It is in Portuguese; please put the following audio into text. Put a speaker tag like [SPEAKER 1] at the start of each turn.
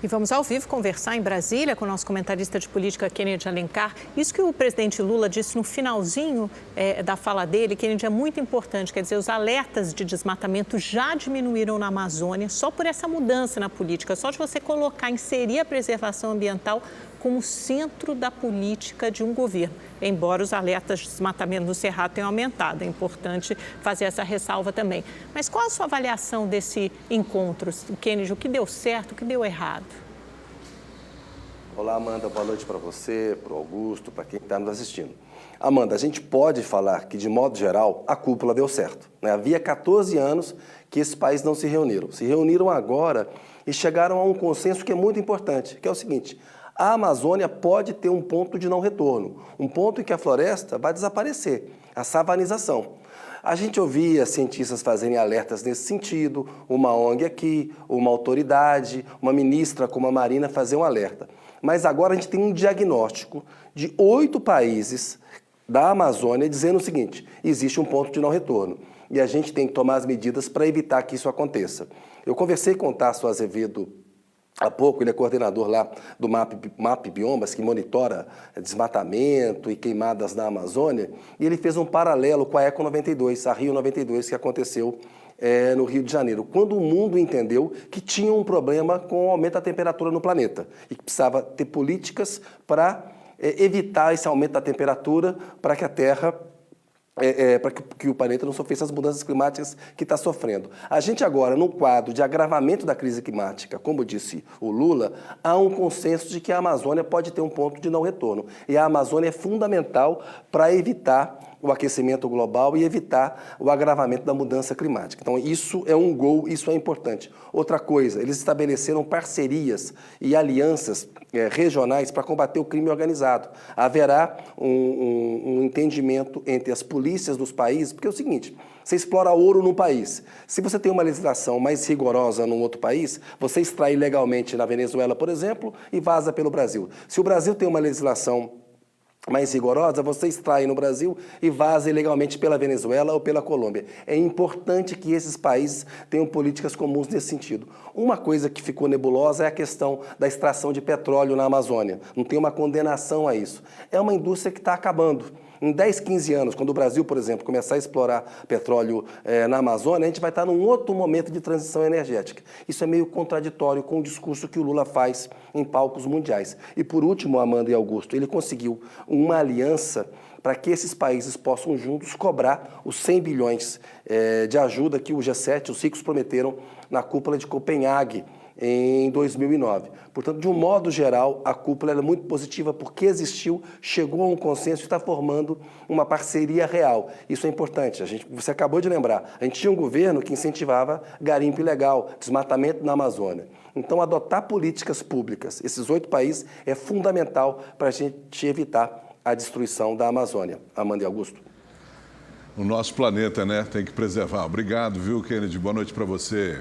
[SPEAKER 1] E vamos ao vivo conversar em Brasília com o nosso comentarista de política, Kennedy Alencar. Isso que o presidente Lula disse no finalzinho da fala dele, Kennedy, é muito importante. Quer dizer, os alertas de desmatamento já diminuíram na Amazônia só por essa mudança na política, só de você inserir a preservação ambiental como centro da política de um governo. Embora os alertas de desmatamento no Cerrado tenham aumentado, é importante fazer essa ressalva também. Mas qual a sua avaliação desse encontro, Kennedy? O que deu certo, o que deu errado?
[SPEAKER 2] Olá, Amanda, boa noite para você, para o Augusto, para quem está nos assistindo. Amanda, a gente pode falar que, de modo geral, a cúpula deu certo, né? Havia 14 anos que esses países não se reuniram. Se reuniram agora e chegaram a um consenso que é muito importante, que é o seguinte: a Amazônia pode ter um ponto de não retorno, um ponto em que a floresta vai desaparecer, a savanização. A gente ouvia cientistas fazerem alertas nesse sentido, uma ONG aqui, uma autoridade, uma ministra como a Marina fazer um alerta. Mas agora a gente tem um diagnóstico de 8 países da Amazônia dizendo o seguinte: existe um ponto de não retorno e a gente tem que tomar as medidas para evitar que isso aconteça. Eu conversei com o Tasso Azevedo há pouco, ele é coordenador lá do MAP Biomas, que monitora desmatamento e queimadas na Amazônia, e ele fez um paralelo com a Eco 92, a Rio 92, que aconteceu no Rio de Janeiro, quando o mundo entendeu que tinha um problema com o aumento da temperatura no planeta e que precisava ter políticas para evitar esse aumento da temperatura, para que a Terra para que o planeta não sofresse as mudanças climáticas que está sofrendo. A gente agora, no quadro de agravamento da crise climática, como disse o Lula, há um consenso de que a Amazônia pode ter um ponto de não retorno. E a Amazônia é fundamental para evitar o aquecimento global e evitar o agravamento da mudança climática. Então, isso é um gol, isso é importante. Outra coisa, eles estabeleceram parcerias e alianças regionais para combater o crime organizado. Haverá um entendimento entre as polícias dos países, porque é o seguinte: você explora ouro num país. Se você tem uma legislação mais rigorosa num outro país, você extrai ilegalmente na Venezuela, por exemplo, e vaza pelo Brasil. Se o Brasil tem uma legislação mais rigorosa, você extrai no Brasil e vaza ilegalmente pela Venezuela ou pela Colômbia. É importante que esses países tenham políticas comuns nesse sentido. Uma coisa que ficou nebulosa é a questão da extração de petróleo na Amazônia. Não tem uma condenação a isso. É uma indústria que está acabando. Em 10, 15 anos, quando o Brasil, por exemplo, começar a explorar petróleo na Amazônia, a gente vai estar num outro momento de transição energética. Isso é meio contraditório com o discurso que o Lula faz em palcos mundiais. E, por último, Amanda e Augusto, ele conseguiu uma aliança para que esses países possam juntos cobrar os 100 bilhões de ajuda que o G7, os ricos, prometeram na cúpula de Copenhague, em 2009. Portanto, de um modo geral, a cúpula é muito positiva porque existiu, chegou a um consenso e está formando uma parceria real. Isso é importante. Você acabou de lembrar, a gente tinha um governo que incentivava garimpo ilegal, desmatamento na Amazônia. Então, adotar políticas públicas, esses 8 países, é fundamental para a gente evitar a destruição da Amazônia. Amanda e Augusto.
[SPEAKER 3] O nosso planeta, né? Tem que preservar. Obrigado, viu, Kennedy? Boa noite para você.